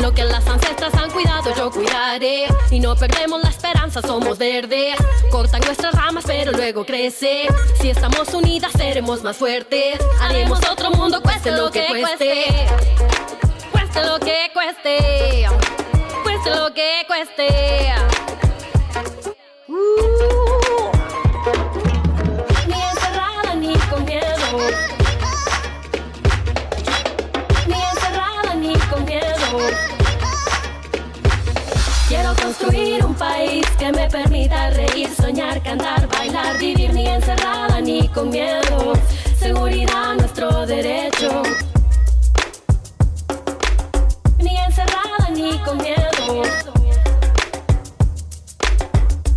Lo que las ancestras han cuidado yo cuidaré. Y no perdemos la esperanza, somos verdes. Cortan nuestras ramas pero luego crece. Si estamos unidas seremos más fuertes. Haremos otro mundo cueste lo que cueste. Cueste lo que cueste. Cueste lo que cueste. Ni encerrada ni con miedo. Ni encerrada ni con miedo. Quiero construir un país que me permita reír, soñar, cantar, bailar, vivir ni encerrada ni con miedo. Seguridad, nuestro derecho. Ni encerrada ni con miedo.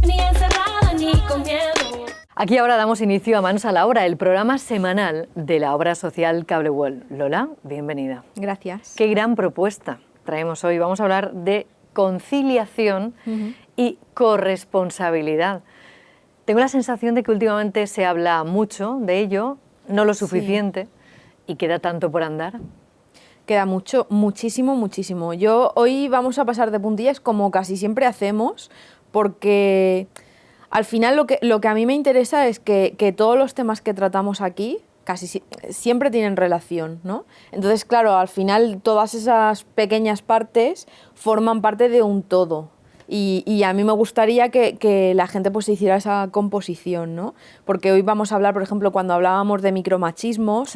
Ni encerrada ni con miedo. Aquí ahora damos inicio a Manos a la Obra, el programa semanal de la obra social Cable World. Lola, bienvenida. Gracias. Qué gran propuesta traemos hoy. Vamos a hablar de conciliación y corresponsabilidad. Tengo la sensación de que últimamente se habla mucho de ello, no lo suficiente, y queda tanto por andar. Queda mucho, muchísimo, muchísimo. Hoy vamos a pasar de puntillas como casi siempre hacemos, porque al final lo que a mí me interesa es que todos los temas que tratamos aquí casi siempre tienen relación, ¿no? Entonces, claro, al final todas esas pequeñas partes forman parte de un todo. Y a mí me gustaría que la gente pues hiciera esa composición, ¿no? Porque hoy vamos a hablar, por ejemplo, cuando hablábamos de micromachismos,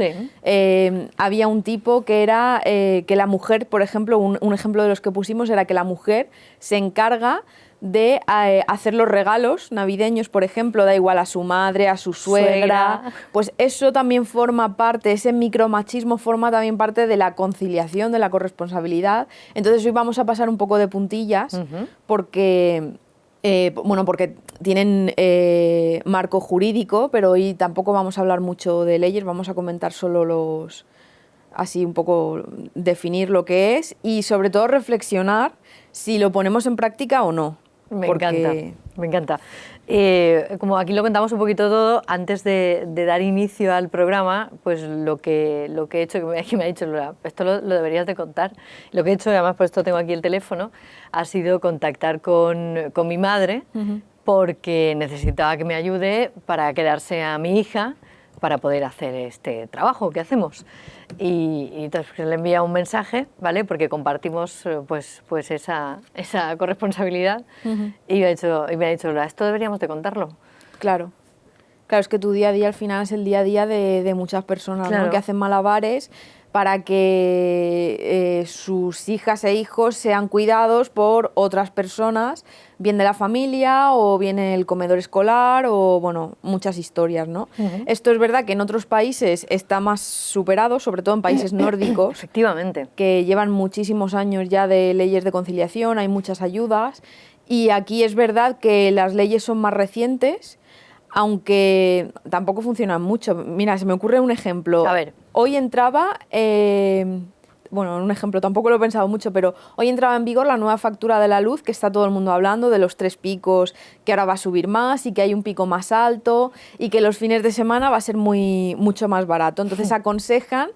había un tipo que era que la mujer, por ejemplo, un ejemplo de los que pusimos era que la mujer se encarga de hacer los regalos navideños, por ejemplo, da igual a su madre, a su suegra, pues eso también forma parte, ese micromachismo forma también parte de la conciliación, de la corresponsabilidad. Entonces hoy vamos a pasar un poco de puntillas porque porque tienen marco jurídico, pero hoy tampoco vamos a hablar mucho de leyes, vamos a comentar solo así un poco definir lo que es y sobre todo reflexionar si lo ponemos en práctica o no. Me encanta. Como aquí lo contamos un poquito todo, antes de dar inicio al programa, pues lo que he hecho, que me ha dicho Lola, esto lo deberías de contar, lo que he hecho, además por esto tengo aquí el teléfono, ha sido contactar con mi madre, porque necesitaba que me ayude para quedarse a mi hija, para poder hacer este trabajo que hacemos. Y entonces le envía un mensaje, ¿vale? Porque compartimos pues esa corresponsabilidad. Y me ha dicho, Lola, esto deberíamos de contarlo. Claro, es que tu día a día al final es el día a día de muchas personas, ¿no? Que hacen malabares para que sus hijas e hijos sean cuidados por otras personas, bien de la familia o bien en el comedor escolar o, bueno, muchas historias, ¿no? Esto es verdad que en otros países está más superado, sobre todo en países nórdicos. Efectivamente. Que llevan muchísimos años ya de leyes de conciliación, hay muchas ayudas y aquí es verdad que las leyes son más recientes, aunque tampoco funcionan mucho. Mira, se me ocurre un ejemplo. A ver. Hoy entraba, un ejemplo, tampoco lo he pensado mucho, pero hoy entraba en vigor la nueva factura de la luz, que está todo el mundo hablando de los 3 picos, que ahora va a subir más y que hay un pico más alto y que los fines de semana va a ser mucho más barato. Entonces aconsejan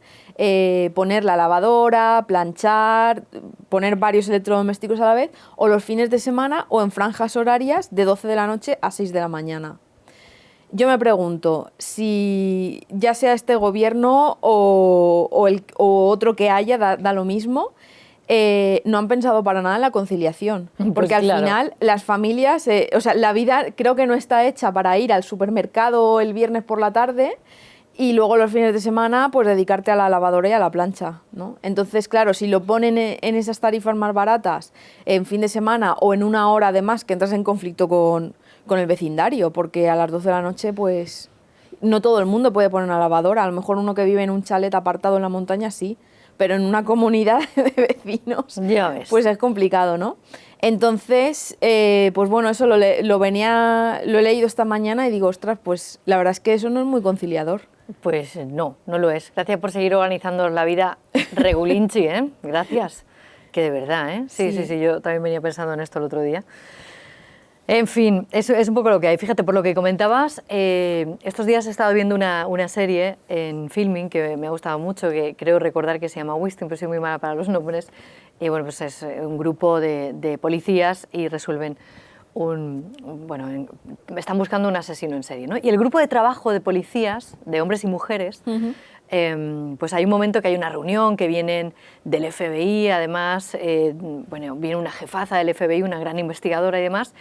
poner la lavadora, planchar, poner varios electrodomésticos a la vez, o los fines de semana o en franjas horarias de 12 de la noche a 6 de la mañana. Yo me pregunto, si ya sea este gobierno o otro que haya, da lo mismo, no han pensado para nada en la conciliación. Porque al final las familias, la vida creo que no está hecha para ir al supermercado el viernes por la tarde y luego los fines de semana pues dedicarte a la lavadora y a la plancha, ¿no? Entonces, claro, si lo ponen en esas tarifas más baratas en fin de semana o en una hora además que entras en conflicto con el vecindario, porque a las 12 de la noche pues no todo el mundo puede poner una lavadora, a lo mejor uno que vive en un chalet apartado en la montaña sí, pero en una comunidad de vecinos ya ves, pues es complicado, ¿no? Entonces, pues bueno, eso lo he leído esta mañana y digo, ostras, pues la verdad es que eso no es muy conciliador. Pues no lo es. Gracias por seguir organizando la vida regulinchi, ¿eh? Gracias. Que de verdad, ¿eh? Sí, yo también venía pensando en esto el otro día. En fin, eso es un poco lo que hay. Fíjate, por lo que comentabas, estos días he estado viendo una serie en Filming que me ha gustado mucho, que creo recordar que se llama Wisting, pero soy muy mala para los nombres. Y bueno, pues es un grupo de policías y resuelven están buscando un asesino en serie, ¿no? Y el grupo de trabajo de policías, de hombres y mujeres, pues hay un momento que hay una reunión, que vienen del FBI, además, viene una jefaza del FBI, una gran investigadora y demás.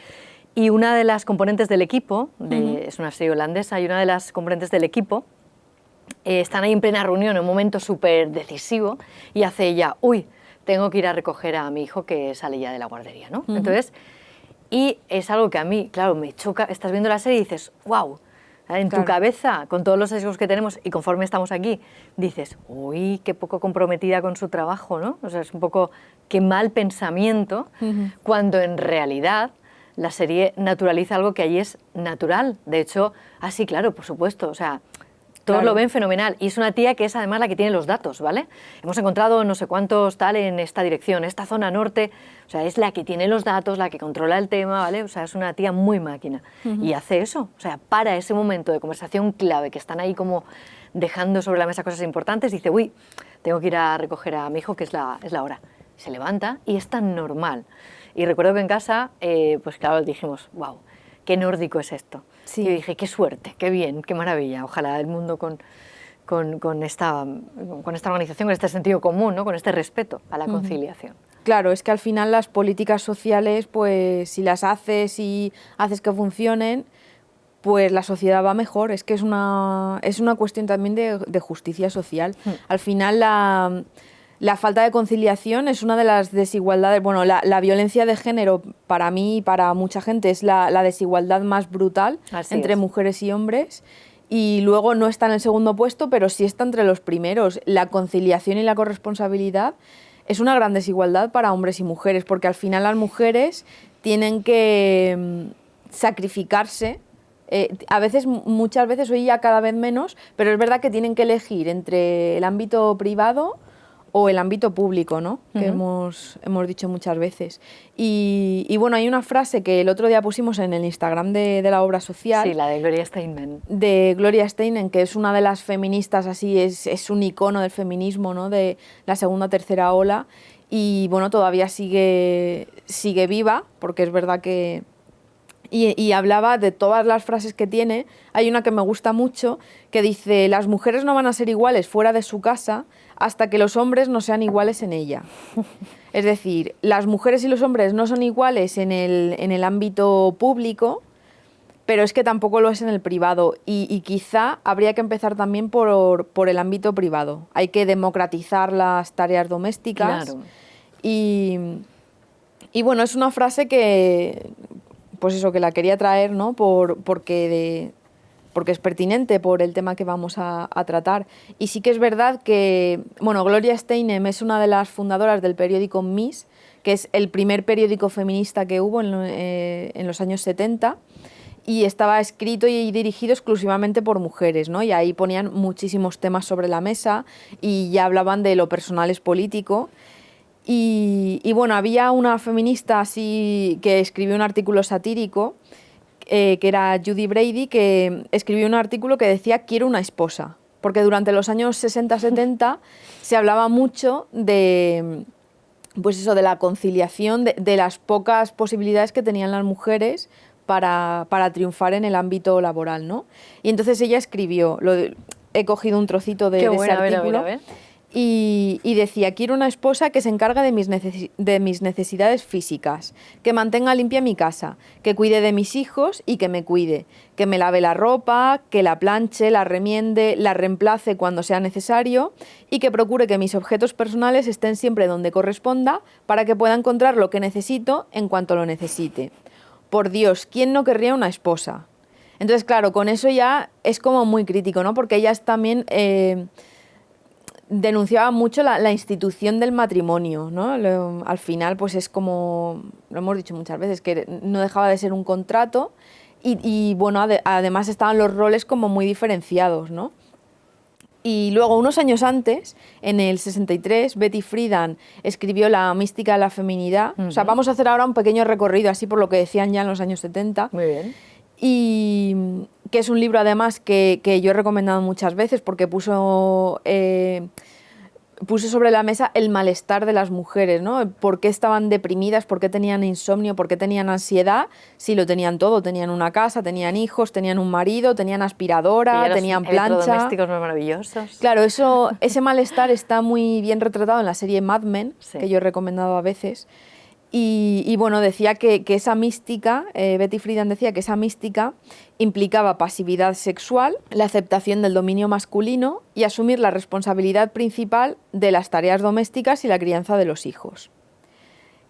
Y una de las componentes del equipo, es una serie holandesa, y una de las componentes del equipo están ahí en plena reunión, en un momento súper decisivo, y hace ella, tengo que ir a recoger a mi hijo que sale ya de la guardería, ¿no? Entonces, y es algo que a mí, claro, me choca, estás viendo la serie y dices, wow, en tu cabeza, con todos los sesgos que tenemos y conforme estamos aquí, dices, qué poco comprometida con su trabajo, ¿no? O sea, es un poco, qué mal pensamiento, cuando en realidad la serie naturaliza algo que allí es natural. De hecho, sí, claro, por supuesto, o sea, todos lo ven fenomenal. Y es una tía que es además la que tiene los datos, ¿vale? Hemos encontrado no sé cuántos tal en esta dirección, esta zona norte, o sea, es la que tiene los datos, la que controla el tema, ¿vale? O sea, es una tía muy máquina. Y hace eso, o sea, para ese momento de conversación clave, que están ahí como dejando sobre la mesa cosas importantes, dice, tengo que ir a recoger a mi hijo, que es la hora. Se levanta y es tan normal. Y recuerdo que en casa, pues claro, dijimos, wow, qué nórdico es esto. Sí. Y yo dije, qué suerte, qué bien, qué maravilla. Ojalá el mundo con esta organización, con este sentido común, ¿no? Con este respeto a la conciliación. Claro, es que al final las políticas sociales, pues si las haces y haces que funcionen, pues la sociedad va mejor. Es que es una cuestión también de justicia social. Al final la falta de conciliación es una de las desigualdades. Bueno, la violencia de género para mí y para mucha gente es la desigualdad más brutal entre mujeres y hombres. Y luego no está en el segundo puesto, pero sí está entre los primeros. La conciliación y la corresponsabilidad es una gran desigualdad para hombres y mujeres, porque al final las mujeres tienen que sacrificarse. Muchas veces, hoy ya cada vez menos, pero es verdad que tienen que elegir entre el ámbito privado o el ámbito público, ¿no? Que hemos dicho muchas veces. Y bueno, hay una frase que el otro día pusimos en el Instagram de la obra social. Sí, la de Gloria Steinem. De Gloria Steinem, que es una de las feministas, así, es un icono del feminismo, ¿no? De la segunda, tercera ola. Y bueno, todavía sigue viva, porque es verdad que... Y hablaba de todas las frases que tiene. Hay una que me gusta mucho, que dice, las mujeres no van a ser iguales fuera de su casa hasta que los hombres no sean iguales en ella. Es decir, las mujeres y los hombres no son iguales en el ámbito público, pero es que tampoco lo es en el privado. Y quizá habría que empezar también por el ámbito privado. Hay que democratizar las tareas domésticas. Claro. Y bueno, es una frase que... pues eso, que la quería traer, ¿no? Porque es pertinente por el tema que vamos a tratar. Y sí que es verdad que, bueno, Gloria Steinem es una de las fundadoras del periódico Mies, que es el primer periódico feminista que hubo en los años 70, y estaba escrito y dirigido exclusivamente por mujeres, ¿no? Y ahí ponían muchísimos temas sobre la mesa y ya hablaban de lo personal es político. Y bueno, había una feminista así que escribió un artículo satírico, que era Judy Brady, que escribió un artículo que decía quiero una esposa, porque durante los años 60-70 se hablaba mucho de, pues eso, de la conciliación, de las pocas posibilidades que tenían las mujeres para triunfar en el ámbito laboral, ¿no? Y entonces ella escribió, he cogido un trocito de ese artículo. A ver. Y decía, quiero una esposa que se encargue de mis necesidades físicas, que mantenga limpia mi casa, que cuide de mis hijos y que me cuide, que me lave la ropa, que la planche, la remiende, la reemplace cuando sea necesario y que procure que mis objetos personales estén siempre donde corresponda para que pueda encontrar lo que necesito en cuanto lo necesite. Por Dios, ¿quién no querría una esposa? Entonces, claro, con eso ya es como muy crítico, ¿no? Porque ellas también... denunciaba mucho la institución del matrimonio, ¿no? Al final, pues es como, lo hemos dicho muchas veces, que no dejaba de ser un contrato y bueno, además estaban los roles como muy diferenciados, ¿no? Y luego, unos años antes, en el 63, Betty Friedan escribió La mística de la feminidad. O sea, vamos a hacer ahora un pequeño recorrido, así por lo que decían ya en los años 70. Muy bien. Y que es un libro, además, que yo he recomendado muchas veces porque puso sobre la mesa el malestar de las mujeres, ¿no? ¿Por qué estaban deprimidas? ¿Por qué tenían insomnio? ¿Por qué tenían ansiedad? Si lo tenían todo, tenían una casa, tenían hijos, tenían un marido, tenían aspiradora, tenían plancha. Electrodomésticos maravillosos. Claro, ese malestar está muy bien retratado en la serie Mad Men, que yo he recomendado a veces. Y bueno, decía que esa mística, Betty Friedan decía que esa mística implicaba pasividad sexual, la aceptación del dominio masculino y asumir la responsabilidad principal de las tareas domésticas y la crianza de los hijos.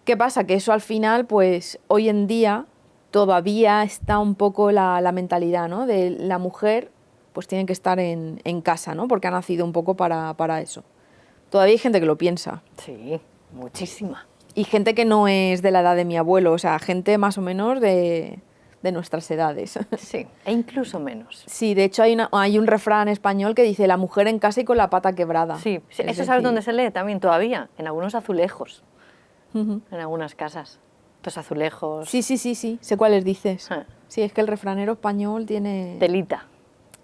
¿Qué pasa? Que eso al final, pues hoy en día todavía está un poco la mentalidad, ¿no? De la mujer pues tiene que estar en casa, ¿no? Porque ha nacido un poco para eso. Todavía hay gente que lo piensa. Sí, muchísima. Y gente que no es de la edad de mi abuelo, o sea, gente más o menos de nuestras edades. Sí, e incluso menos. Sí, de hecho hay un refrán español que dice la mujer en casa y con la pata quebrada. Sí, eso sabes dónde se lee también todavía, en algunos azulejos, en algunas casas. Los azulejos. Sí, sé cuáles dices. Ah. Sí, es que el refranero español tiene... Telita.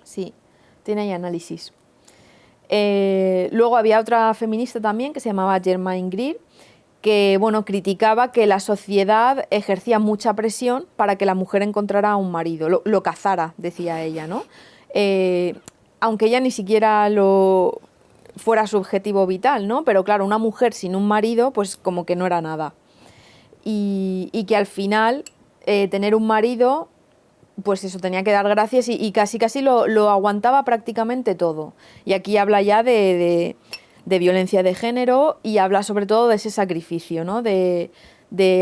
Sí, tiene ahí análisis. Luego había otra feminista también que se llamaba Germaine Greer, que bueno, criticaba que la sociedad ejercía mucha presión para que la mujer encontrara un marido, lo cazara, decía ella, ¿no? Aunque ella ni siquiera fuera su objetivo vital, ¿no? Pero claro, una mujer sin un marido, pues como que no era nada. Y que al final tener un marido, pues eso, tenía que dar gracias y casi lo aguantaba prácticamente todo. Y aquí habla ya de violencia de género y habla sobre todo de ese sacrificio, ¿no? De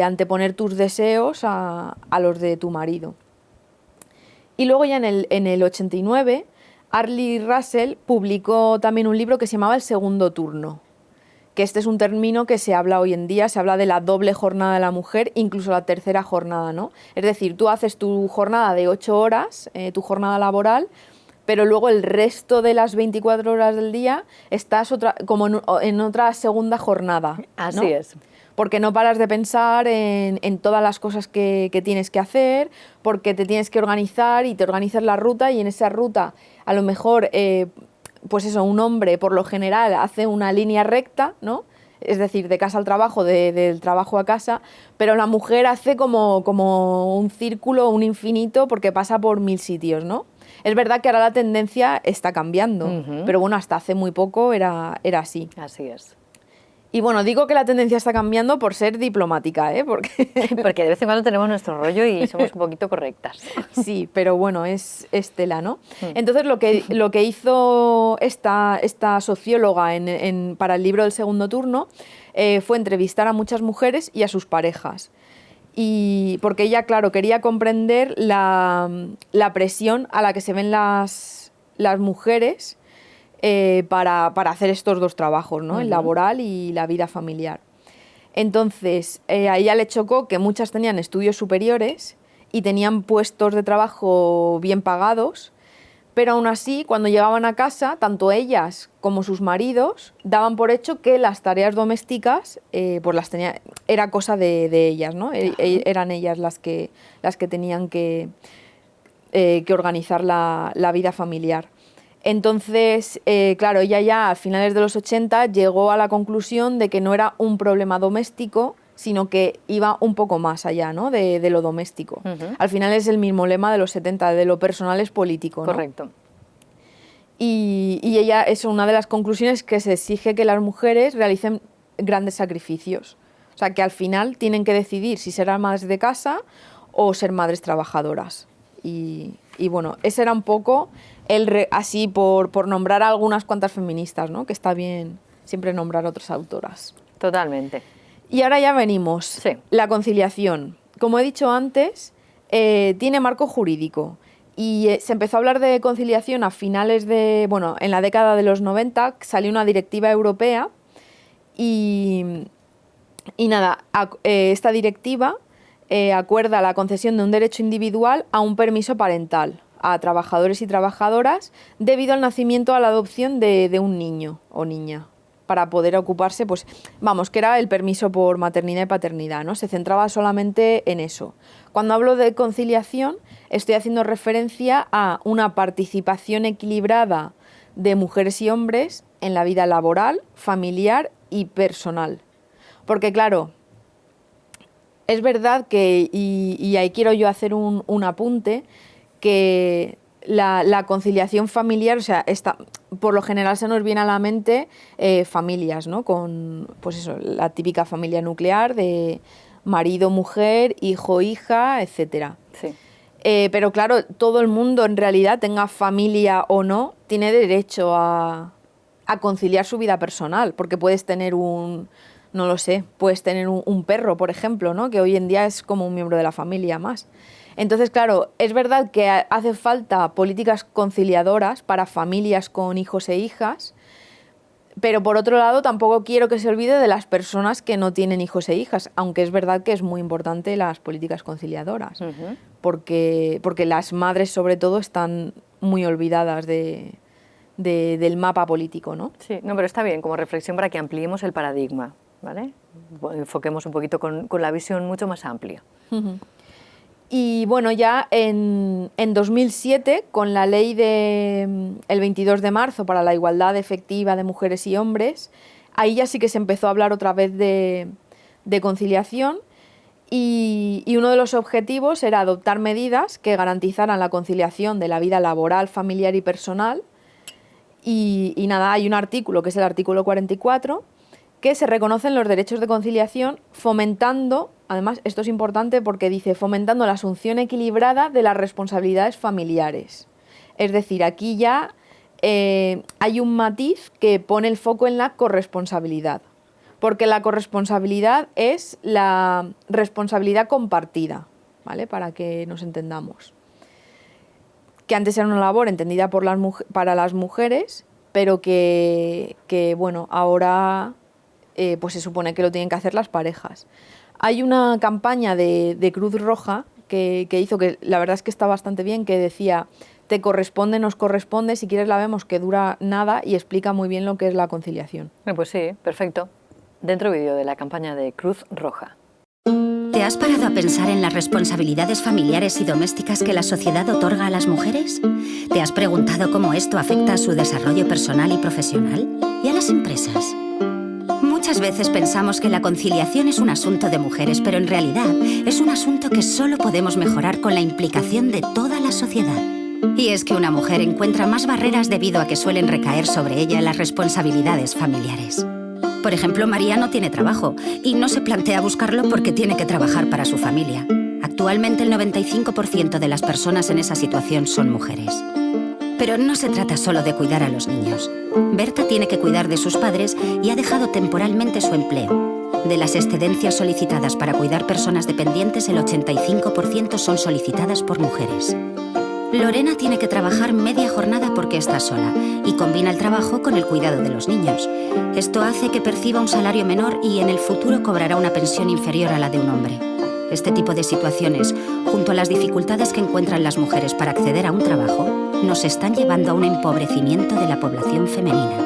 anteponer tus deseos a los de tu marido. Y luego ya en el 89, Arlie Russell publicó también un libro que se llamaba El segundo turno, que este es un término que se habla hoy en día, se habla de la doble jornada de la mujer, incluso la tercera jornada, ¿no? Es decir, tú haces tu jornada de 8 horas, tu jornada laboral, pero luego el resto de las 24 horas del día estás como en otra segunda jornada, ¿no? Así es. Porque no paras de pensar en todas las cosas que tienes que hacer, porque te tienes que organizar y te organizas la ruta y en esa ruta a lo mejor, pues eso, un hombre por lo general hace una línea recta, ¿no? Es decir, de casa al trabajo, del trabajo a casa, pero la mujer hace como un círculo, un infinito, porque pasa por 1000 sitios, ¿no? Es verdad que ahora la tendencia está cambiando, pero bueno, hasta hace muy poco era así. Así es. Y bueno, digo que la tendencia está cambiando por ser diplomática, ¿eh? Porque de vez en cuando tenemos nuestro rollo y somos un poquito correctas. Sí, pero bueno, es tela, ¿no? Entonces lo que hizo esta socióloga para el libro del segundo turno fue entrevistar a muchas mujeres y a sus parejas. Y porque ella, claro, quería comprender la presión a la que se ven las mujeres para hacer estos dos trabajos, ¿no? El laboral y la vida familiar. Entonces, a ella le chocó que muchas tenían estudios superiores y tenían puestos de trabajo bien pagados, pero aún así, cuando llegaban a casa, tanto ellas como sus maridos daban por hecho que las tareas domésticas pues era cosa de ellas, ¿no? Eran ellas las que tenían que organizar la vida familiar. Entonces, claro, ella ya a finales de los 80 llegó a la conclusión de que no era un problema doméstico, sino que iba un poco más allá, ¿no? de lo doméstico. Al final es el mismo lema de los 70, de lo personal es político, ¿no? Correcto. Y ella, es una de las conclusiones, que se exige que las mujeres realicen grandes sacrificios. O sea, que al final tienen que decidir si ser madres de casa o ser madres trabajadoras. Y bueno, ese era un poco así por nombrar a algunas cuantas feministas, ¿no? Que está bien siempre nombrar a otras autoras. Totalmente. Y ahora ya venimos. Sí. La conciliación. Como he dicho antes, tiene marco jurídico. Y se empezó a hablar de conciliación a finales en la década de los 90, salió una directiva europea y nada, esta directiva acuerda la concesión de un derecho individual a un permiso parental a trabajadores y trabajadoras debido al nacimiento o a la adopción de un niño o niña, para poder ocuparse, pues vamos, que era el permiso por maternidad y paternidad, ¿no? Se centraba solamente en eso. Cuando hablo de conciliación, estoy haciendo referencia a una participación equilibrada de mujeres y hombres en la vida laboral, familiar y personal. Porque claro, es verdad que, y ahí quiero yo hacer un apunte, que la conciliación familiar, o sea, por lo general se nos viene a la mente familias, ¿no? Con, pues eso, la típica familia nuclear de marido, mujer, hijo, hija, etcétera. Sí. Pero claro, todo el mundo en realidad, tenga familia o no, tiene derecho a conciliar su vida personal, porque puedes tener no lo sé, puedes tener un perro, por ejemplo, ¿no? Que hoy en día es como un miembro de la familia más. Entonces, claro, es verdad que hace falta políticas conciliadoras para familias con hijos e hijas, pero por otro lado tampoco quiero que se olvide de las personas que no tienen hijos e hijas, aunque es verdad que es muy importante las políticas conciliadoras, porque las madres sobre todo están muy olvidadas del mapa político, ¿no? Sí, no, pero está bien, como reflexión para que ampliemos el paradigma, ¿vale? Enfoquemos un poquito con la visión mucho más amplia. Y bueno, ya en 2007, con la ley del 22 de marzo para la igualdad efectiva de mujeres y hombres, ahí ya sí que se empezó a hablar otra vez de conciliación y uno de los objetivos era adoptar medidas que garantizaran la conciliación de la vida laboral, familiar y personal. Y nada, hay un artículo, que es el artículo 44, que se reconocen los derechos de conciliación fomentando, además esto es importante porque dice, fomentando la asunción equilibrada de las responsabilidades familiares. Es decir, aquí ya hay un matiz que pone el foco en la corresponsabilidad, porque la corresponsabilidad es la responsabilidad compartida, ¿vale? Para que nos entendamos. Que antes era una labor entendida para las mujeres, pero que bueno, ahora pues se supone que lo tienen que hacer las parejas. Hay una campaña de Cruz Roja que hizo, que la verdad es que está bastante bien, que decía, te corresponde, nos corresponde, si quieres la vemos, que dura nada y explica muy bien lo que es la conciliación. Pues sí, perfecto. Dentro vídeo de la campaña de Cruz Roja. ¿Te has parado a pensar en las responsabilidades familiares y domésticas que la sociedad otorga a las mujeres? ¿Te has preguntado cómo esto afecta a su desarrollo personal y profesional? ¿Y a las empresas? Muchas veces pensamos que la conciliación es un asunto de mujeres, pero en realidad es un asunto que solo podemos mejorar con la implicación de toda la sociedad. Y es que una mujer encuentra más barreras debido a que suelen recaer sobre ella las responsabilidades familiares. Por ejemplo, María no tiene trabajo y no se plantea buscarlo porque tiene que trabajar para su familia. Actualmente el 95% de las personas en esa situación son mujeres. Pero no se trata solo de cuidar a los niños. Berta tiene que cuidar de sus padres y ha dejado temporalmente su empleo. De las excedencias solicitadas para cuidar personas dependientes, el 85% son solicitadas por mujeres. Lorena tiene que trabajar media jornada porque está sola y combina el trabajo con el cuidado de los niños. Esto hace que perciba un salario menor y en el futuro cobrará una pensión inferior a la de un hombre. Este tipo de situaciones, junto a las dificultades que encuentran las mujeres para acceder a un trabajo, nos están llevando a un empobrecimiento de la población femenina.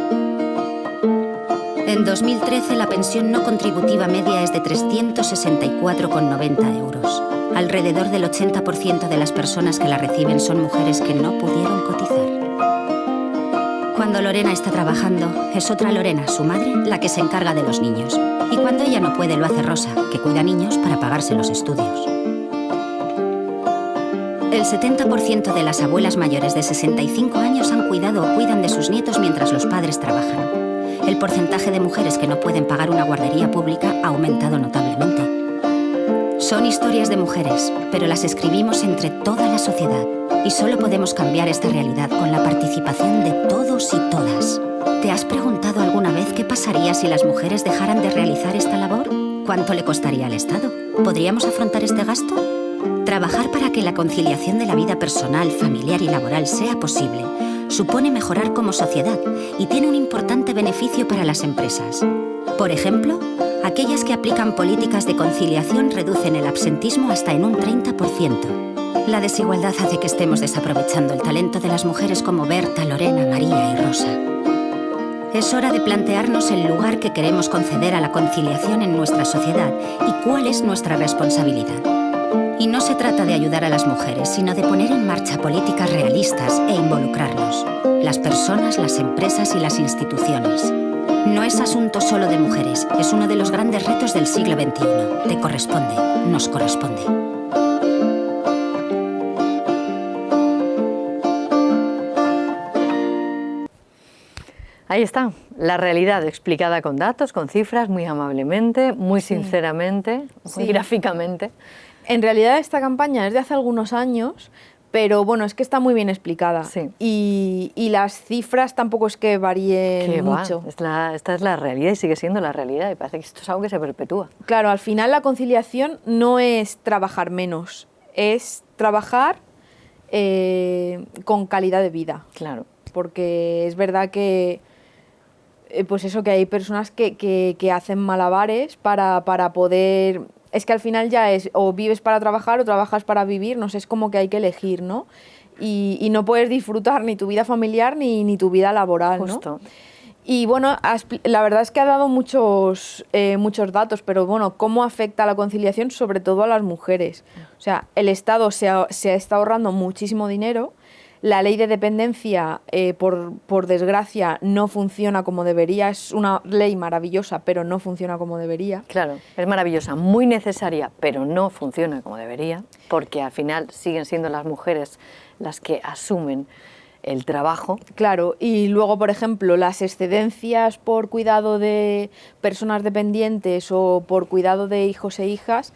En 2013, la pensión no contributiva media es de 364,90 euros. Alrededor del 80% de las personas que la reciben son mujeres que no pudieron cotizar. Cuando Lorena está trabajando, es otra Lorena, su madre, la que se encarga de los niños. Y cuando ella no puede, lo hace Rosa, que cuida niños para pagarse los estudios. El 70% de las abuelas mayores de 65 años han cuidado o cuidan de sus nietos mientras los padres trabajan. El porcentaje de mujeres que no pueden pagar una guardería pública ha aumentado notablemente. Son historias de mujeres, pero las escribimos entre toda la sociedad. Y solo podemos cambiar esta realidad con la participación de todos y todas. ¿Te has preguntado alguna vez qué pasaría si las mujeres dejaran de realizar esta labor? ¿Cuánto le costaría al Estado? ¿Podríamos afrontar este gasto? Trabajar para que la conciliación de la vida personal, familiar y laboral sea posible supone mejorar como sociedad y tiene un importante beneficio para las empresas. Por ejemplo, aquellas que aplican políticas de conciliación reducen el absentismo hasta en un 30%. La desigualdad hace que estemos desaprovechando el talento de las mujeres como Berta, Lorena, María y Rosa. Es hora de plantearnos el lugar que queremos conceder a la conciliación en nuestra sociedad y cuál es nuestra responsabilidad. Y no se trata de ayudar a las mujeres, sino de poner en marcha políticas realistas e involucrarnos, las personas, las empresas y las instituciones. No es asunto solo de mujeres, es uno de los grandes retos del siglo XXI. Te corresponde, nos corresponde. Ahí está, la realidad explicada con datos, con cifras, muy amablemente, muy sinceramente, muy gráficamente. En realidad esta campaña es de hace algunos años, pero bueno, es que está muy bien explicada. Sí. Y las cifras tampoco es que varíen ¿Qué va? mucho. Esta es la realidad y sigue siendo la realidad y parece que esto es algo que se perpetúa. Claro, al final la conciliación no es trabajar menos, es trabajar con calidad de vida. Claro. Porque es verdad que pues eso, que hay personas que hacen malabares para poder... Es que al final ya es o vives para trabajar o trabajas para vivir, no sé, es como que hay que elegir, ¿no? Y no puedes disfrutar ni tu vida familiar ni tu vida laboral, Justo. ¿no? Y bueno, la verdad es que ha dado muchos datos, pero bueno, ¿cómo afecta la conciliación? Sobre todo a las mujeres. O sea, el Estado se está ahorrando muchísimo dinero. La ley de dependencia, por desgracia, no funciona como debería. Es una ley maravillosa, pero no funciona como debería. Claro, es maravillosa, muy necesaria, pero no funciona como debería, porque al final siguen siendo las mujeres las que asumen el trabajo. Claro, y luego, por ejemplo, las excedencias por cuidado de personas dependientes o por cuidado de hijos e hijas,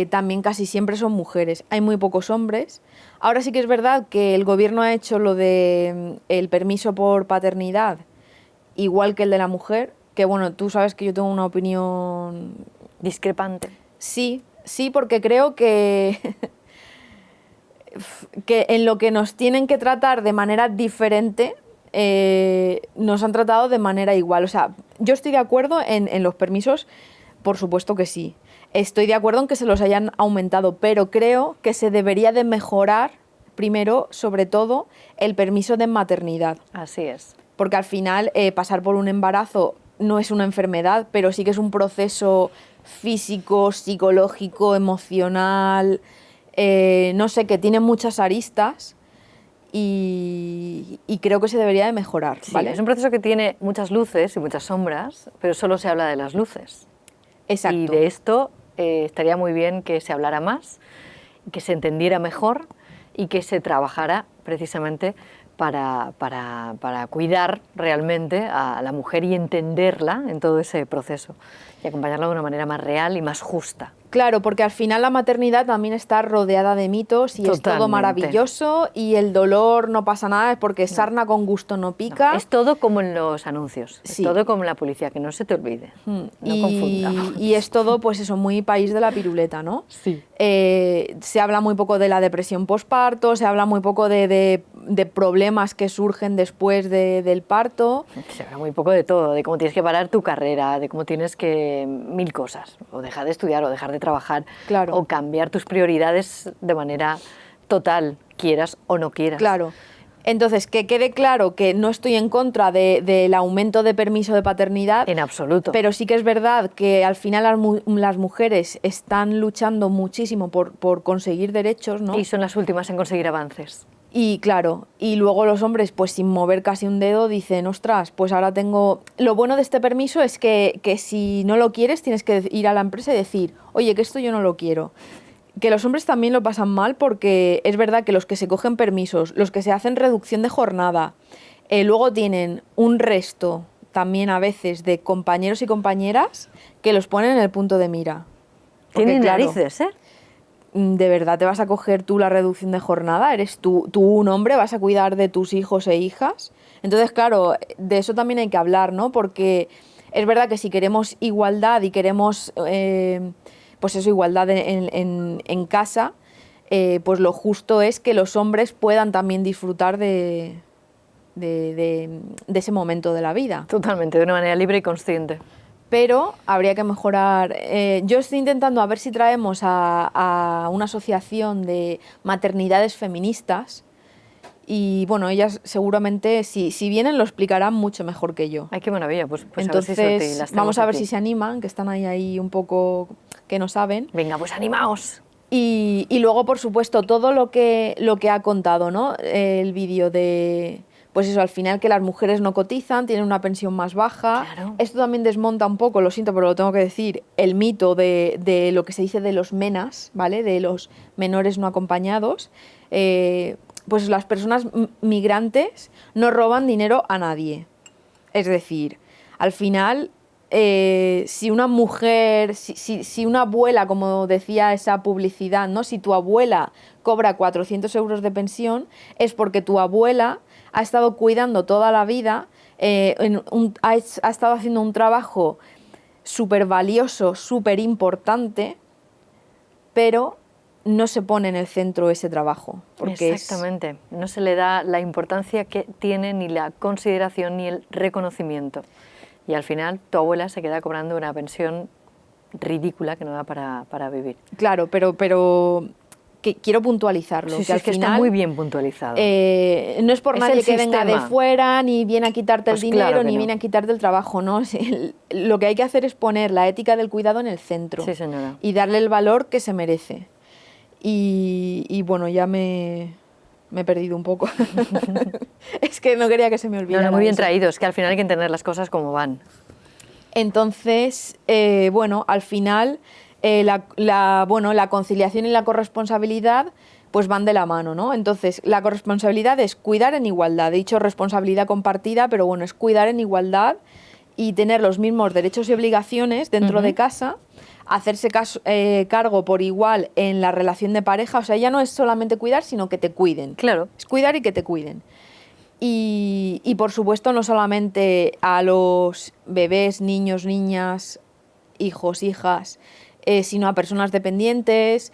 también casi siempre son mujeres. Hay muy pocos hombres. Ahora sí que es verdad que el gobierno ha hecho lo de el permiso por paternidad igual que el de la mujer, que bueno, tú sabes que yo tengo una opinión Discrepante. Sí, porque creo que que en lo que nos tienen que tratar de manera diferente nos han tratado de manera igual. O sea, yo estoy de acuerdo en los permisos, por supuesto que sí. Estoy de acuerdo en que se los hayan aumentado, pero creo que se debería de mejorar primero, sobre todo, el permiso de maternidad. Así es. Porque al final pasar por un embarazo no es una enfermedad, pero sí que es un proceso físico, psicológico, emocional, no sé, que tiene muchas aristas y creo que se debería de mejorar. Sí, ¿vale? es un proceso que tiene muchas luces y muchas sombras, pero solo se habla de las luces. Exacto. Y de esto estaría muy bien que se hablara más, que se entendiera mejor y que se trabajara precisamente para cuidar realmente a la mujer y entenderla en todo ese proceso y acompañarla de una manera más real y más justa. Claro, porque al final la maternidad también está rodeada de mitos y es todo Totalmente. maravilloso y el dolor no pasa nada, es porque sarna con gusto no pica. No, es todo como en los anuncios, Sí. es todo como en la publicidad, que no se te olvide, no confundamos. Y es todo, pues eso, muy país de la piruleta, ¿no? Sí. Se habla muy poco de la depresión posparto, se habla muy poco de problemas que surgen después del parto. Se habla muy poco de todo, de cómo tienes que parar tu carrera, de cómo tienes que... mil cosas, o dejar de estudiar, o dejar de trabajar, Claro. o cambiar tus prioridades de manera total, quieras o no quieras. Claro. Entonces, que quede claro que no estoy en contra del aumento de permiso de paternidad. En absoluto. Pero sí que es verdad que al final las mujeres están luchando muchísimo por conseguir derechos, ¿no? Y son las últimas en conseguir avances. Y claro, y luego los hombres, pues sin mover casi un dedo, dicen, ostras, pues ahora tengo... Lo bueno de este permiso es que si no lo quieres, tienes que ir a la empresa y decir, oye, que esto yo no lo quiero. Que los hombres también lo pasan mal porque es verdad que los que se cogen permisos, los que se hacen reducción de jornada, luego tienen un resto también a veces de compañeros y compañeras que los ponen en el punto de mira. Porque, Tienen claro, narices, ¿eh? ¿de verdad te vas a coger tú la reducción de jornada? ¿Eres tú un hombre? ¿Vas a cuidar de tus hijos e hijas? Entonces, claro, de eso también hay que hablar, ¿no? Porque es verdad que si queremos igualdad y queremos, pues eso, igualdad en casa, pues lo justo es que los hombres puedan también disfrutar de ese momento de la vida. Totalmente, de una manera libre y consciente. pero habría que mejorar. Yo estoy intentando a ver si traemos a una asociación de maternidades feministas y bueno, ellas seguramente si vienen lo explicarán mucho mejor que yo. Ay, qué maravilla, pues entonces a ver si las vamos a ver aquí. si se animan, que están ahí un poco que no saben. Venga, pues animaos. Y luego, por supuesto, todo lo que ha contado, ¿no? El vídeo de, pues eso, al final que las mujeres no cotizan, tienen una pensión más baja. Claro. Esto también desmonta un poco, lo siento, pero lo tengo que decir, el mito de lo que se dice de los MENAs, ¿vale? De los menores no acompañados. Pues las personas migrantes no roban dinero a nadie. Es decir, al final... si una mujer, si una abuela, como decía esa publicidad, ¿no? Si tu abuela cobra 400 euros de pensión, es porque tu abuela ha estado cuidando toda la vida, ha estado haciendo un trabajo súper valioso, súper importante, pero no se pone en el centro ese trabajo. Porque exactamente, no se le da la importancia que tiene, ni la consideración, ni el reconocimiento. Y al final tu abuela se queda cobrando una pensión ridícula que no da para vivir. Claro, pero que quiero puntualizarlo. Sí, que al es que final, está muy bien puntualizado. No es por nadie que venga de fuera, ni viene a quitarte Pues el dinero, claro que ni no. viene a quitarte el trabajo, ¿no? Lo que hay que hacer es poner la ética del cuidado en el centro. Sí, señora. Y darle el valor que se merece. Y bueno, ya me he perdido un poco. Es que no quería que se me olvidara. No, muy bien eso. traído, es que al final hay que entender las cosas como van. Entonces, bueno, al final la conciliación y la corresponsabilidad pues van de la mano, ¿no? Entonces, la corresponsabilidad es cuidar en igualdad. He dicho responsabilidad compartida, pero bueno, es cuidar en igualdad y tener los mismos derechos y obligaciones dentro de casa, hacerse cargo por igual en la relación de pareja. O sea, ya no es solamente cuidar, sino que te cuiden. Claro. Es cuidar y que te cuiden. Y por supuesto, no solamente a los bebés, niños, niñas, hijos, hijas, sino a personas dependientes,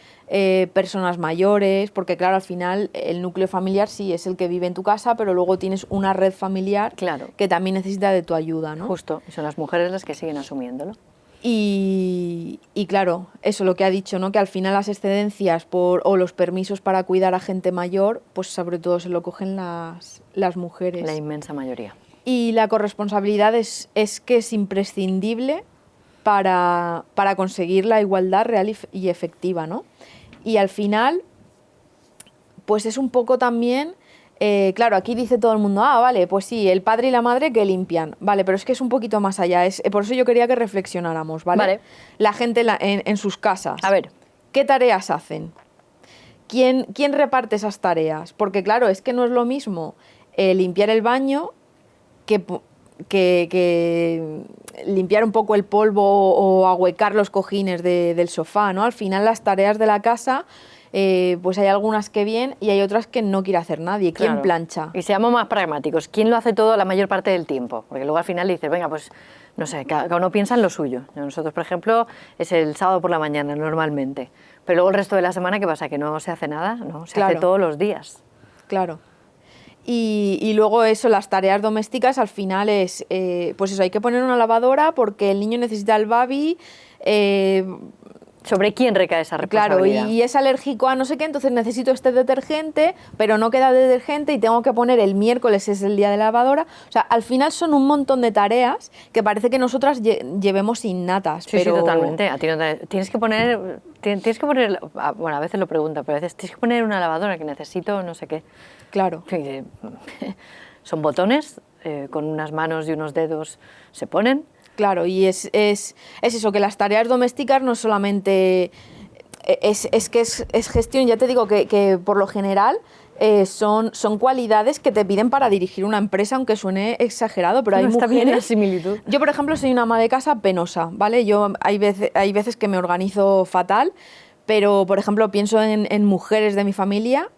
personas mayores, porque claro, al final el núcleo familiar sí es el que vive en tu casa, pero luego tienes una red familiar Claro. que también necesita de tu ayuda, ¿no? Justo, y son las mujeres las que siguen asumiéndolo. Y claro, eso lo que ha dicho, ¿no? Que al final las excedencias o los permisos para cuidar a gente mayor, pues sobre todo se lo cogen las mujeres. La inmensa mayoría. Y la corresponsabilidad es que es imprescindible para conseguir la igualdad real y efectiva, ¿no? Y al final, pues es un poco también... claro, aquí dice todo el mundo, vale, pues sí, el padre y la madre que limpian, vale, pero es que es un poquito más allá, por eso yo quería que reflexionáramos, ¿vale? Vale. La gente en sus casas. A ver. ¿Qué tareas hacen? ¿Quién reparte esas tareas? Porque claro, es que no es lo mismo limpiar el baño que limpiar un poco el polvo o ahuecar los cojines del sofá, ¿no? Al final las tareas de la casa... pues hay algunas que bien y hay otras que no quiere hacer nadie. ¿Quién Claro. plancha? Y seamos más pragmáticos. ¿Quién lo hace todo la mayor parte del tiempo? Porque luego al final dices, venga, pues no sé, cada uno piensa en lo suyo. Nosotros, por ejemplo, es el sábado por la mañana normalmente. Pero luego el resto de la semana, ¿qué pasa? ¿Que no se hace nada? No, se hace Claro. todos los días. Claro. Y luego eso, las tareas domésticas al final es, pues eso, hay que poner una lavadora porque el niño necesita el babi, ¿Sobre quién recae esa claro, responsabilidad? y es alérgico a no sé qué, entonces necesito este detergente, pero no queda detergente y tengo que poner el miércoles, es el día de lavadora. O sea, al final son un montón de tareas que parece que nosotras llevemos innatas. Sí, pero... sí, totalmente. A ti no tienes que poner, bueno, a veces lo pregunto, pero a veces tienes que poner una lavadora que necesito no sé qué. Claro. Son botones, con unas manos y unos dedos se ponen. Claro, y es eso, que las tareas domésticas no solamente es gestión, ya te digo que por lo general son cualidades que te piden para dirigir una empresa, aunque suene exagerado, pero hay No, está bien la mujeres... similitud. Yo, por ejemplo, soy una ama de casa penosa, ¿vale? Yo hay veces que me organizo fatal, pero, por ejemplo, pienso en mujeres de mi familia.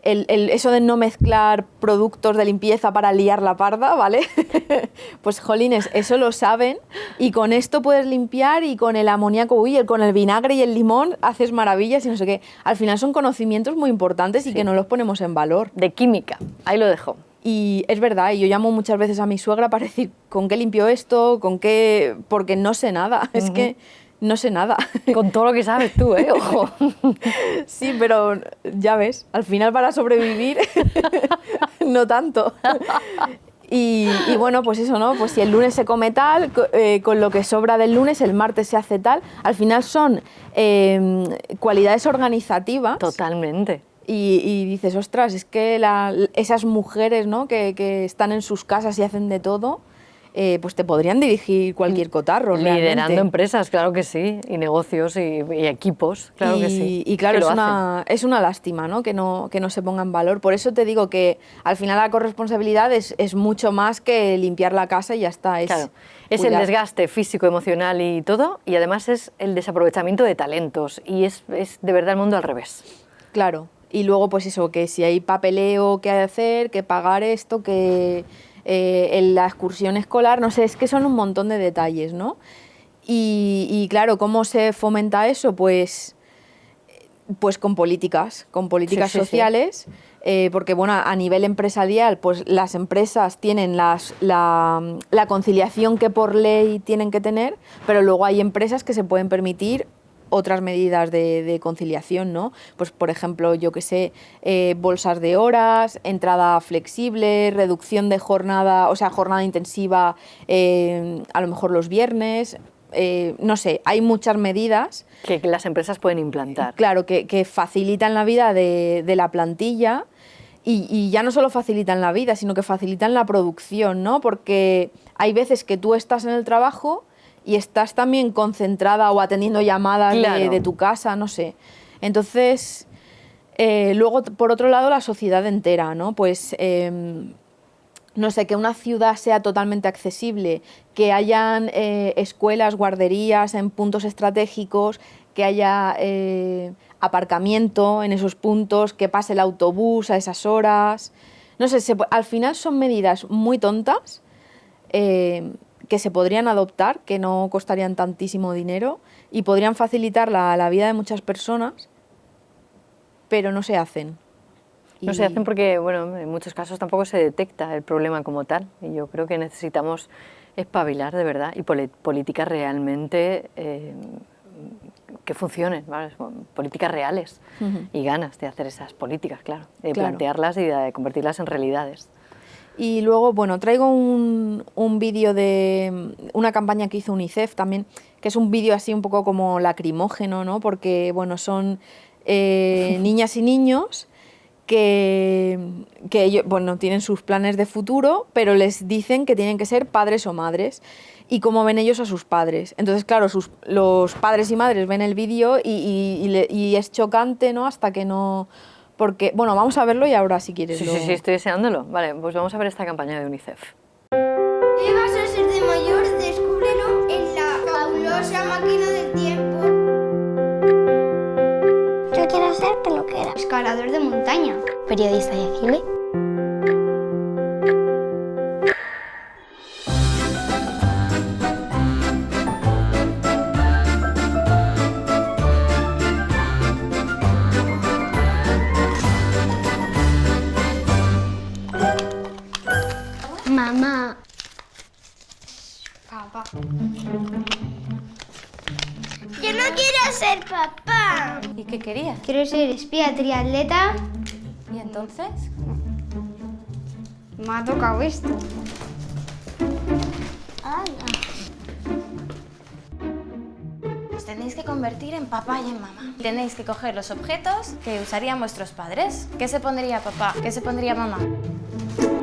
Eso de no mezclar productos de limpieza para liar la parda, ¿vale? Pues, jolines, eso lo saben y con esto puedes limpiar y con el amoníaco, con el vinagre y el limón haces maravillas y no sé qué. Al final son conocimientos muy importantes y que no los ponemos en valor. De química, ahí lo dejo. Y es verdad, y yo llamo muchas veces a mi suegra para decir, ¿con qué limpio esto? ¿Con qué? Porque no sé nada, es que no sé nada. Con todo lo que sabes tú, ojo. Sí, pero ya ves, al final para sobrevivir, no tanto. Y bueno, pues eso, ¿no? Pues si el lunes se come tal, con lo que sobra del lunes, el martes se hace tal. Al final son cualidades organizativas. Totalmente. Y dices, ostras, es que esas mujeres, ¿no? que están en sus casas y hacen de todo, pues te podrían dirigir cualquier cotarro. Liderando realmente. empresas, claro que sí, y negocios y equipos, claro que sí. Y claro, que lo es una lástima, ¿no? Que no se ponga en valor. Por eso te digo que al final la corresponsabilidad es mucho más que limpiar la casa y ya está. Claro, es el desgaste físico, emocional y todo, y además es el desaprovechamiento de talentos, y es de verdad el mundo al revés. Claro, y luego pues eso, que si hay papeleo que hacer, que pagar esto, que en la excursión escolar, no sé, es que son un montón de detalles, ¿no? Y claro, ¿cómo se fomenta eso? Pues con políticas Sí. sociales, porque bueno, a nivel empresarial, pues las empresas tienen la conciliación que por ley tienen que tener, pero luego hay empresas que se pueden permitir otras medidas de conciliación, ¿no? Pues por ejemplo, yo que sé, bolsas de horas, entrada flexible, reducción de jornada, o sea, jornada intensiva, a lo mejor los viernes, no sé, hay muchas medidas Que las empresas pueden implantar. claro, que facilitan la vida de la plantilla y ya no solo facilitan la vida, sino que facilitan la producción, ¿no? Porque hay veces que tú estás en el trabajo y estás también concentrada o atendiendo llamadas Claro. de tu casa, no sé. Entonces, luego, por otro lado, la sociedad entera, ¿no? Pues, no sé, que una ciudad sea totalmente accesible, que hayan escuelas, guarderías en puntos estratégicos, que haya aparcamiento en esos puntos, que pase el autobús a esas horas. No sé, al final son medidas muy tontas que se podrían adoptar, que no costarían tantísimo dinero y podrían facilitar la vida de muchas personas, pero no se hacen. No se hacen porque, bueno, en muchos casos tampoco se detecta el problema como tal. Y yo creo que necesitamos espabilar de verdad y políticas realmente que funcionen, ¿vale? Políticas reales y ganas de hacer esas políticas, claro, de plantearlas y de convertirlas en realidades. Y luego, bueno, traigo un vídeo de una campaña que hizo UNICEF también, que es un vídeo así un poco como lacrimógeno, ¿no? Porque, bueno, son niñas y niños que ellos, bueno, tienen sus planes de futuro, pero les dicen que tienen que ser padres o madres y cómo ven ellos a sus padres. Entonces, claro, los padres y madres ven el vídeo y es chocante, ¿no? Hasta que no... Porque, bueno, vamos a verlo y ahora si quieres Sí, estoy deseándolo. Vale, pues vamos a ver esta campaña de UNICEF. ¿Qué vas a ser de mayor? Descúbrelo en la fabulosa máquina del tiempo. Yo quiero ser peluquera, Escalador de montaña. periodista de cine. Mamá. Papá. Yo no quiero ser papá. ¿Y qué querías? Quiero ser espía triatleta. ¿Y entonces? Me ha tocado esto. Os tenéis que convertir en papá y en mamá. Tenéis que coger los objetos que usarían vuestros padres. ¿Qué se pondría papá? ¿Qué se pondría mamá?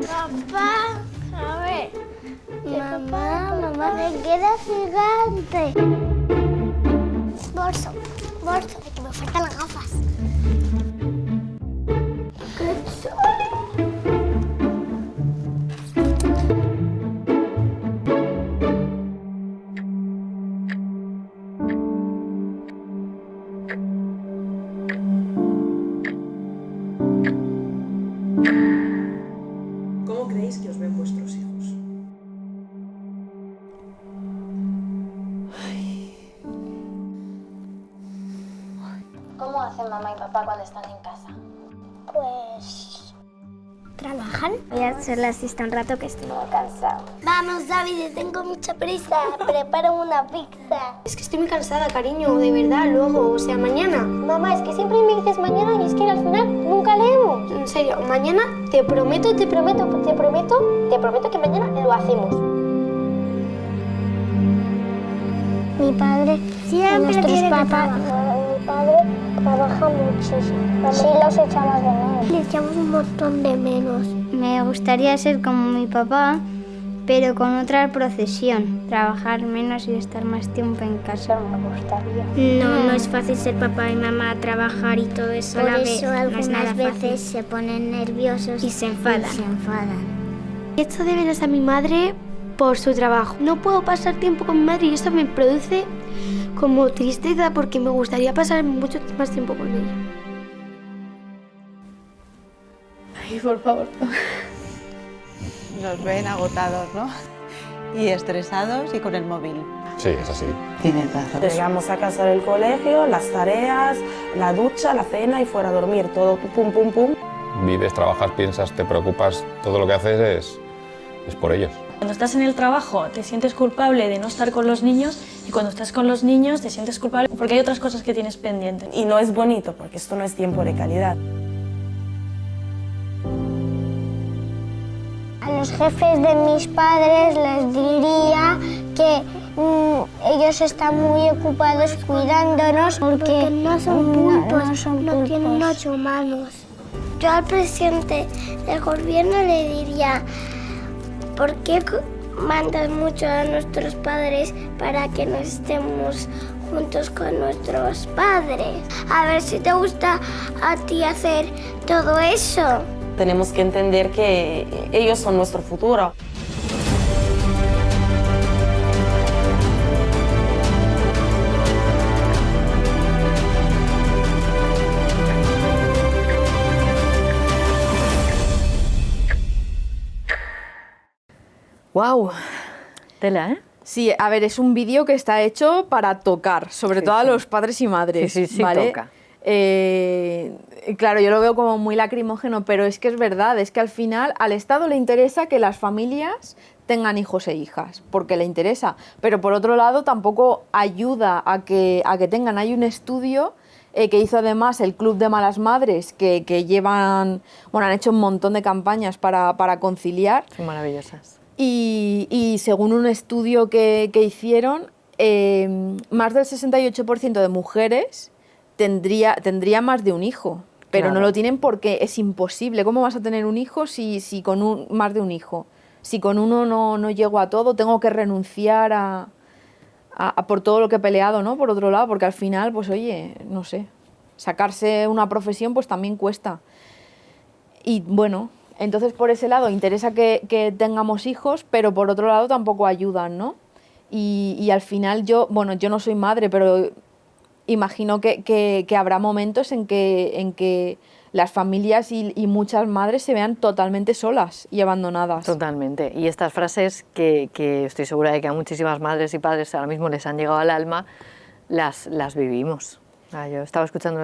Papá, a ver. Mamá, me queda gigante. Bolso, que me faltan las gafas. ¡Qué chulo! ¿Cómo creéis que os ven vuestros hijos? ¿Cómo hacen mamá y papá cuando están en casa? Pues ¿Trabajan? Voy a hacer la siesta un rato que estoy muy cansado. Vamos, David, tengo mucha prisa. Prepara una pizza. Es que estoy muy cansada, cariño, de verdad, luego, o sea, mañana. Mamá, es que siempre me dices mañana y es que al final nunca leemos. En serio, mañana te prometo que mañana lo hacemos. Mi padre siempre tiene papá. Mi padre trabaja muchísimo. Sí, los echamos de menos. Le echamos un montón de menos. Me gustaría ser como mi papá, pero con otra profesión. Trabajar menos y estar más tiempo en casa me gustaría. No es fácil ser papá y mamá, trabajar y todo eso a la vez. Por eso algunas veces se ponen nerviosos y se enfadan. Esto de veras a mi madre por su trabajo. No puedo pasar tiempo con mi madre y esto me produce como tristeza porque me gustaría pasar mucho más tiempo con ella. Ay, por favor. Nos ven agotados, ¿no? Y estresados y con el móvil. Sí, es así. Tienes razón. Llegamos a casa del colegio, las tareas, la ducha, la cena y fuera a dormir, todo pum, pum, pum. Vives, trabajas, piensas, te preocupas, todo lo que haces es por ellos. Cuando estás en el trabajo te sientes culpable de no estar con los niños y cuando estás con los niños te sientes culpable porque hay otras cosas que tienes pendientes. Y no es bonito porque esto no es tiempo de calidad. A los jefes de mis padres les diría que ellos están muy ocupados cuidándonos porque no son pulpos, no tienen 8 manos. Yo al presidente del gobierno le diría, ¿por qué mandas mucho a nuestros padres para que no estemos juntos con nuestros padres? A ver si te gusta a ti hacer todo eso. Tenemos que entender que ellos son nuestro futuro. ¡Wow! Tela, ¿eh? Sí, a ver, es un vídeo que está hecho para tocar, sobre todo a los padres y madres. Sí, ¿vale? toca. Claro, yo lo veo como muy lacrimógeno, pero es que es verdad, es que al final al Estado le interesa que las familias tengan hijos e hijas, porque le interesa, pero por otro lado tampoco ayuda a que tengan. Hay un estudio que hizo además el Club de Malas Madres, que llevan, bueno, han hecho un montón de campañas para conciliar. Son maravillosas. Y según un estudio que hicieron, más del 68% de mujeres tendría más de un hijo, pero Claro. no lo tienen porque es imposible. ¿Cómo vas a tener un hijo si con más de un hijo? Si con uno no llego a todo, tengo que renunciar a por todo lo que he peleado, ¿no? Por otro lado, porque al final, pues oye, no sé, sacarse una profesión pues también cuesta. Y bueno, entonces por ese lado interesa que tengamos hijos, pero por otro lado tampoco ayudan, ¿no? Y al final yo no soy madre, pero imagino que habrá momentos en que las familias y muchas madres se vean totalmente solas y abandonadas. Totalmente. Y estas frases que estoy segura de que a muchísimas madres y padres ahora mismo les han llegado al alma, las vivimos. Yo estaba escuchando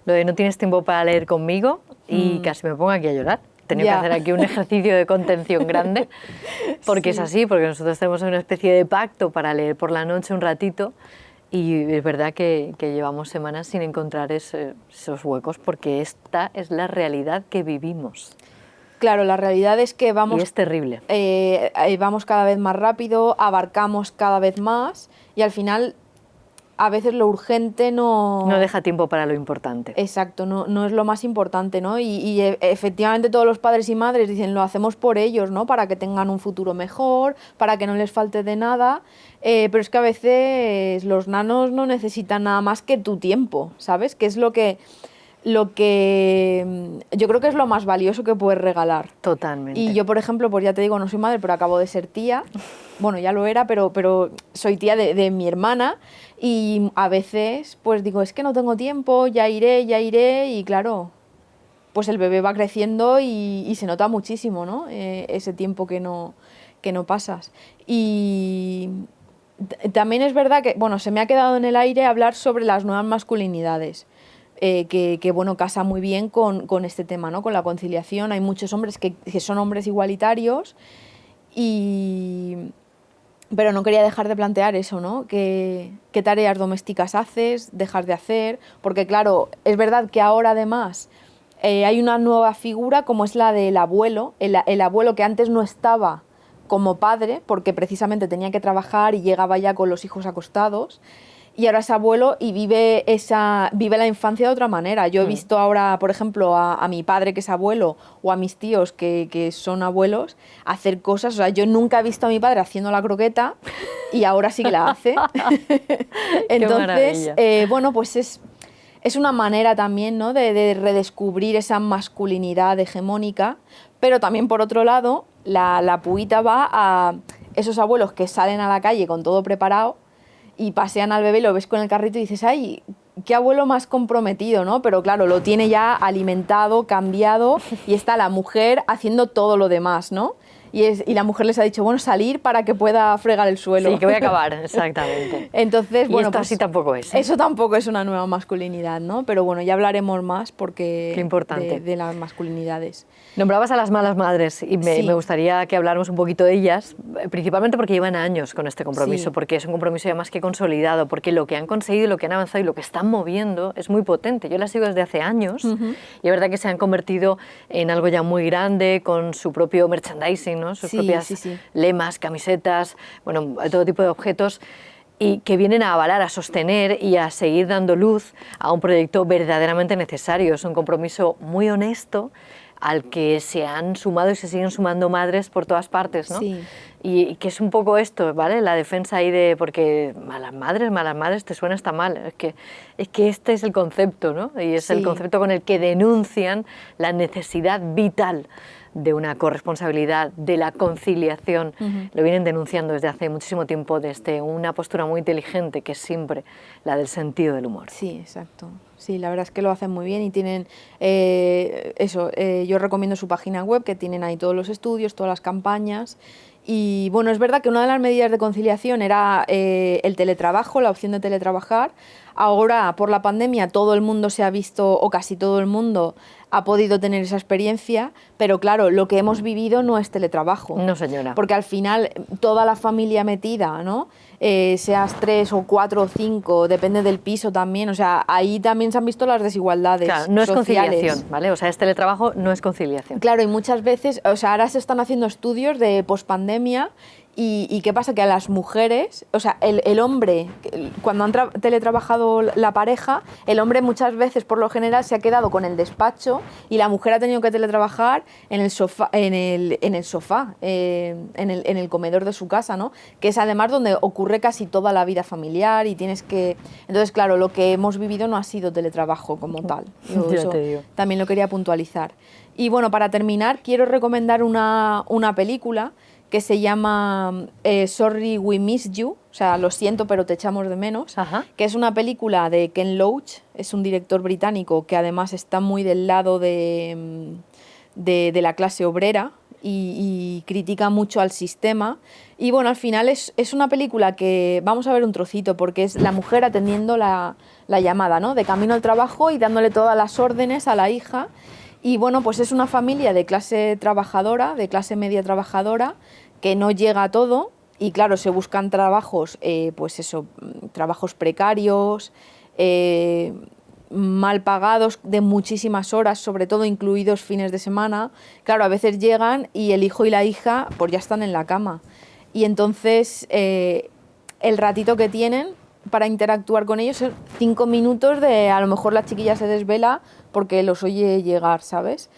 lo de no tienes tiempo para leer conmigo y casi me pongo aquí a llorar. Tenía que hacer aquí un ejercicio de contención grande, porque es así, porque nosotros tenemos una especie de pacto para leer por la noche un ratito. Y es verdad que llevamos semanas sin encontrar esos huecos porque esta es la realidad que vivimos. Claro, la realidad es que vamos... Y es terrible. Vamos cada vez más rápido, abarcamos cada vez más y al final a veces lo urgente no... No deja tiempo para lo importante. Exacto, no es lo más importante, ¿no? Y efectivamente todos los padres y madres dicen, lo hacemos por ellos, ¿no? Para que tengan un futuro mejor, para que no les falte de nada, pero es que a veces los nanos no necesitan nada más que tu tiempo, ¿sabes? Que es lo que yo creo que es lo más valioso que puedes regalar. Totalmente. Y yo, por ejemplo, pues ya te digo, no soy madre, pero acabo de ser tía. Bueno, ya lo era, pero soy tía de mi hermana y a veces pues digo, es que no tengo tiempo, ya iré y claro, pues el bebé va creciendo y se nota muchísimo, ¿no? Ese tiempo que no pasas. Y también es verdad que, bueno, se me ha quedado en el aire hablar sobre las nuevas masculinidades. que bueno, casa muy bien con este tema, ¿no? Con la conciliación. Hay muchos hombres que son hombres igualitarios pero no quería dejar de plantear eso, ¿no? ¿Qué tareas domésticas haces, dejas de hacer? Porque claro, es verdad que ahora además hay una nueva figura como es la del abuelo, el abuelo que antes no estaba como padre porque precisamente tenía que trabajar y llegaba ya con los hijos acostados. Y ahora es abuelo y vive la infancia de otra manera. Yo he visto ahora, por ejemplo, a mi padre que es abuelo o a mis tíos que son abuelos hacer cosas. O sea, yo nunca he visto a mi padre haciendo la croqueta y ahora sí que la hace. Entonces, bueno, pues es una manera también, ¿no? de redescubrir esa masculinidad hegemónica, pero también por otro lado, la puita va a esos abuelos que salen a la calle con todo preparado y pasean al bebé y lo ves con el carrito y dices, ¡ay, qué abuelo más comprometido!, ¿no? Pero claro, lo tiene ya alimentado, cambiado y está la mujer haciendo todo lo demás, ¿no? Y la mujer les ha dicho, bueno, salir para que pueda fregar el suelo. Sí, que voy a acabar, exactamente. Entonces, y bueno, esto pues, así tampoco es. Eso tampoco es una nueva masculinidad, ¿no? Pero bueno, ya hablaremos más porque qué importante. De las masculinidades. Nombrabas a las malas madres y me gustaría que habláramos un poquito de ellas, principalmente porque llevan años con este compromiso, porque es un compromiso ya más que consolidado, porque lo que han conseguido, lo que han avanzado y lo que están moviendo es muy potente. Yo las sigo desde hace años y es verdad que se han convertido en algo ya muy grande con su propio merchandising, ¿no? Sus propias lemas, camisetas, bueno, todo tipo de objetos y que vienen a avalar, a sostener y a seguir dando luz a un proyecto verdaderamente necesario. Es un compromiso muy honesto al que se han sumado y se siguen sumando madres por todas partes, ¿no? Sí. Y que es un poco esto, ¿vale? La defensa ahí de, porque malas madres, te suena hasta mal. Es que este es el concepto, ¿no? Y es el concepto con el que denuncian la necesidad vital de una corresponsabilidad, de la conciliación. Lo vienen denunciando desde hace muchísimo tiempo, desde una postura muy inteligente, que es siempre la del sentido del humor. Sí, exacto. Sí, la verdad es que lo hacen muy bien y tienen yo recomiendo su página web, que tienen ahí todos los estudios, todas las campañas. Y bueno, es verdad que una de las medidas de conciliación era el teletrabajo, la opción de teletrabajar. Ahora, por la pandemia, todo el mundo se ha visto, o casi todo el mundo ha podido tener esa experiencia, pero claro, lo que hemos vivido no es teletrabajo. No, señora. Porque al final, toda la familia metida, ¿no? Seas 3 o 4 o 5, depende del piso también, o sea, ahí también se han visto las desigualdades sociales. Claro, no es conciliación, ¿vale? O sea, teletrabajo no es conciliación. Claro, y muchas veces, o sea, ahora se están haciendo estudios de pospandemia. ¿Y qué pasa? Que a las mujeres, o sea, el hombre, cuando han teletrabajado la pareja, el hombre muchas veces, por lo general, se ha quedado con el despacho y la mujer ha tenido que teletrabajar en el sofá, en el comedor de su casa, ¿no? Que es además donde ocurre casi toda la vida familiar y tienes que... Entonces, claro, lo que hemos vivido no ha sido teletrabajo como tal. Eso te digo. También lo quería puntualizar. Y bueno, para terminar, quiero recomendar una película que se llama Sorry We Missed You, o sea, lo siento pero te echamos de menos, que es una película de Ken Loach, es un director británico que además está muy del lado de la clase obrera y critica mucho al sistema. Y bueno, al final es una película que, vamos a ver un trocito, porque es la mujer atendiendo la llamada, ¿no? De camino al trabajo y dándole todas las órdenes a la hija. Y bueno, pues es una familia de clase trabajadora, de clase media trabajadora, que no llega a todo y claro, se buscan trabajos, pues eso, trabajos precarios, mal pagados, de muchísimas horas, sobre todo incluidos fines de semana. Claro, a veces llegan y el hijo y la hija pues ya están en la cama. Y entonces el ratito que tienen para interactuar con ellos son 5 minutos de, a lo mejor la chiquilla se desvela porque los oye llegar, ¿sabes?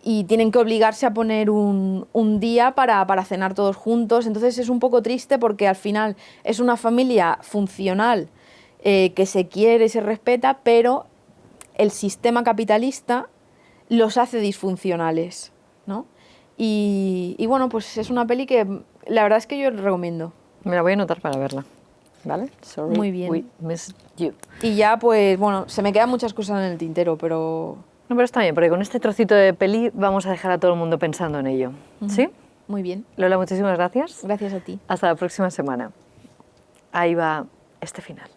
Y tienen que obligarse a poner un día para cenar todos juntos. Entonces es un poco triste porque al final es una familia funcional que se quiere y se respeta, pero el sistema capitalista los hace disfuncionales, ¿no? Y bueno, pues es una peli que la verdad es que yo recomiendo. Me la voy a anotar para verla. ¿Vale? Sorry, muy bien. We missed you. Y ya, pues, bueno, se me quedan muchas cosas en el tintero, pero... No, pero está bien, porque con este trocito de peli vamos a dejar a todo el mundo pensando en ello. ¿Sí? Muy bien. Lola, muchísimas gracias. Gracias a ti. Hasta la próxima semana. Ahí va este final.